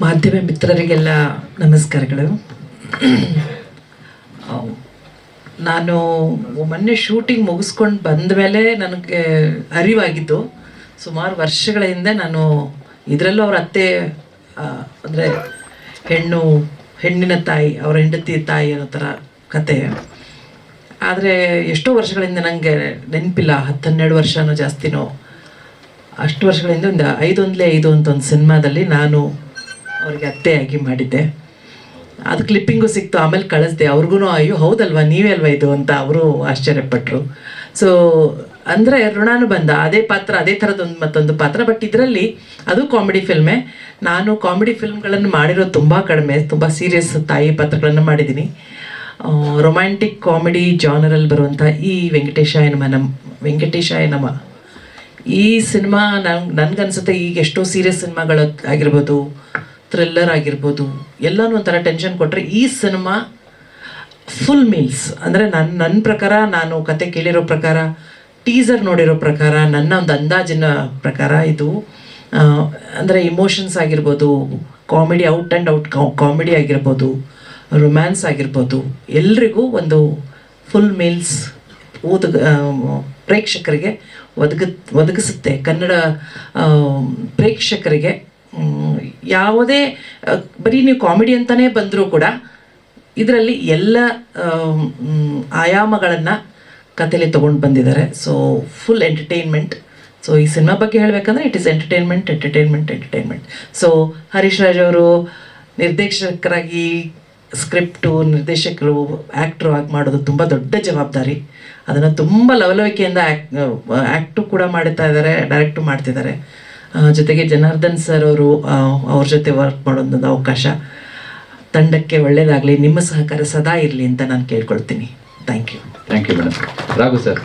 ಮಾಧ್ಯಮ ಮಿತ್ರರಿಗೆಲ್ಲ ನಮಸ್ಕಾರಗಳು. ನಾನು ಮೊನ್ನೆ ಶೂಟಿಂಗ್ ಮುಗಿಸ್ಕೊಂಡು ಬಂದ ಮೇಲೆ ನನಗೆ ಅರಿವಾಗಿದ್ದು, ಸುಮಾರು ವರ್ಷಗಳ ಹಿಂದೆ ನಾನು ಇದರಲ್ಲೂ ಅವ್ರ ಅತ್ತೆ ಅಂದರೆ ಹೆಣ್ಣಿನ ತಾಯಿ, ಅವರ ಹೆಂಡತಿ ತಾಯಿ ಅನ್ನೋ ಥರ ಕತೆ. ಆದರೆ ಎಷ್ಟೋ ವರ್ಷಗಳಿಂದ ನನಗೆ ನೆನಪಿಲ್ಲ, 10-12 ವರ್ಷನೋ ಜಾಸ್ತಿನೋ, ಅಷ್ಟು ವರ್ಷಗಳಿಂದ ಒಂದು 5 ಅಂತ ಒಂದು ಸಿನಿಮಾದಲ್ಲಿ ನಾನು ಅವ್ರಿಗೆ ಅತ್ತೆಯಾಗಿ ಮಾಡಿದ್ದೆ. ಅದು ಕ್ಲಿಪ್ಪಿಂಗು ಸಿಕ್ತು, ಆಮೇಲೆ ಕಳಿಸ್ದೆ ಅವ್ರಿಗೂ. ಅಯ್ಯೋ ಹೌದಲ್ವಾ, ನೀವೇ ಅಲ್ವಾ ಇದು ಅಂತ ಅವರು ಆಶ್ಚರ್ಯಪಟ್ಟರು. ಸೊ ಅಂದರೆ ಋಣಾನುಬಂಧ, ಅದೇ ಪಾತ್ರ, ಅದೇ ಥರದೊಂದು ಮತ್ತೊಂದು ಪಾತ್ರ. ಬಟ್ ಇದರಲ್ಲಿ ಅದು ಕಾಮಿಡಿ ಫಿಲ್ಮೇ. ನಾನು ಕಾಮಿಡಿ ಫಿಲ್ಮ್ಗಳನ್ನು ಮಾಡಿರೋದು ತುಂಬ ಕಡಿಮೆ, ತುಂಬ ಸೀರಿಯಸ್ ತಾಯಿ ಪಾತ್ರಗಳನ್ನು ಮಾಡಿದ್ದೀನಿ. ರೊಮ್ಯಾಂಟಿಕ್ ಕಾಮಿಡಿ ಜಾನರಲ್ಲಿ ಬರುವಂಥ ಈ ವೆಂಕಟೇಶಾಯ ನಮ ಈ ಸಿನಿಮಾ ನನಗನ್ಸುತ್ತೆ, ಈಗ ಎಷ್ಟೋ ಸೀರಿಯಸ್ ಸಿನಿಮಾಗಳು ಆಗಿರ್ಬೋದು, ಥ್ರಿಲ್ಲರ್ ಆಗಿರ್ಬೋದು, ಎಲ್ಲನೂ ಒಂಥರ ಟೆನ್ಷನ್ ಕೊಟ್ಟರೆ ಈ ಸಿನಿಮಾ ಫುಲ್ ಮೀಲ್ಸ್. ಅಂದರೆ ನನ್ನ ಪ್ರಕಾರ, ನಾನು ಕತೆ ಕೇಳಿರೋ ಪ್ರಕಾರ, ಟೀಸರ್ ನೋಡಿರೋ ಪ್ರಕಾರ, ನನ್ನ ಒಂದು ಅಂದಾಜಿನ ಪ್ರಕಾರ ಇದು ಅಂದರೆ ಇಮೋಷನ್ಸ್ ಆಗಿರ್ಬೋದು, comedy out and out comedy ಆಗಿರ್ಬೋದು, ರೊಮ್ಯಾನ್ಸ್ ಆಗಿರ್ಬೋದು, ಎಲ್ರಿಗೂ ಒಂದು ಫುಲ್ ಮೀಲ್ಸ್ ಪ್ರೇಕ್ಷಕರಿಗೆ ಒದಗಿಸುತ್ತೆ. ಕನ್ನಡ ಪ್ರೇಕ್ಷಕರಿಗೆ ಯಾವುದೇ ಬರೀ ನೀವು ಕಾಮಿಡಿ ಅಂತಲೇ ಬಂದರೂ ಕೂಡ ಇದರಲ್ಲಿ ಎಲ್ಲ ಆಯಾಮಗಳನ್ನು ಕಥೆಯಲ್ಲಿ ತೊಗೊಂಡು ಬಂದಿದ್ದಾರೆ. So full entertainment. ಸೊ ಈ ಸಿನಿಮಾ ಬಗ್ಗೆ ಹೇಳಬೇಕಂದ್ರೆ it is entertainment. So Harish Raj ಅವರು ನಿರ್ದೇಶಕರಾಗಿ ಸ್ಕ್ರಿಪ್ಟು, ನಿರ್ದೇಶಕರು, ಆ್ಯಕ್ಟ್ರು ಆಗಿ ಮಾಡೋದು ತುಂಬ ದೊಡ್ಡ ಜವಾಬ್ದಾರಿ. ಅದನ್ನು ತುಂಬ ಲವಲವಿಕೆಯಿಂದ ಆ್ಯಕ್ಟು ಕೂಡ ಮಾಡ್ತಾ ಇದ್ದಾರೆ, ಡೈರೆಕ್ಟು ಮಾಡ್ತಿದ್ದಾರೆ. ಜೊತೆಗೆ ಜನಾರ್ದನ್ ಸರ್ ಅವರು, ಅವ್ರ ಜೊತೆ ವರ್ಕ್ ಮಾಡೋದೊಂದು ಅವಕಾಶ. ತಂಡಕ್ಕೆ ಒಳ್ಳೆಯದಾಗಲಿ, ನಿಮ್ಮ ಸಹಕಾರ ಸದಾ ಇರಲಿ ಅಂತ ನಾನು ಕೇಳ್ಕೊಳ್ತೀನಿ. Thank you madam. Raghu sir.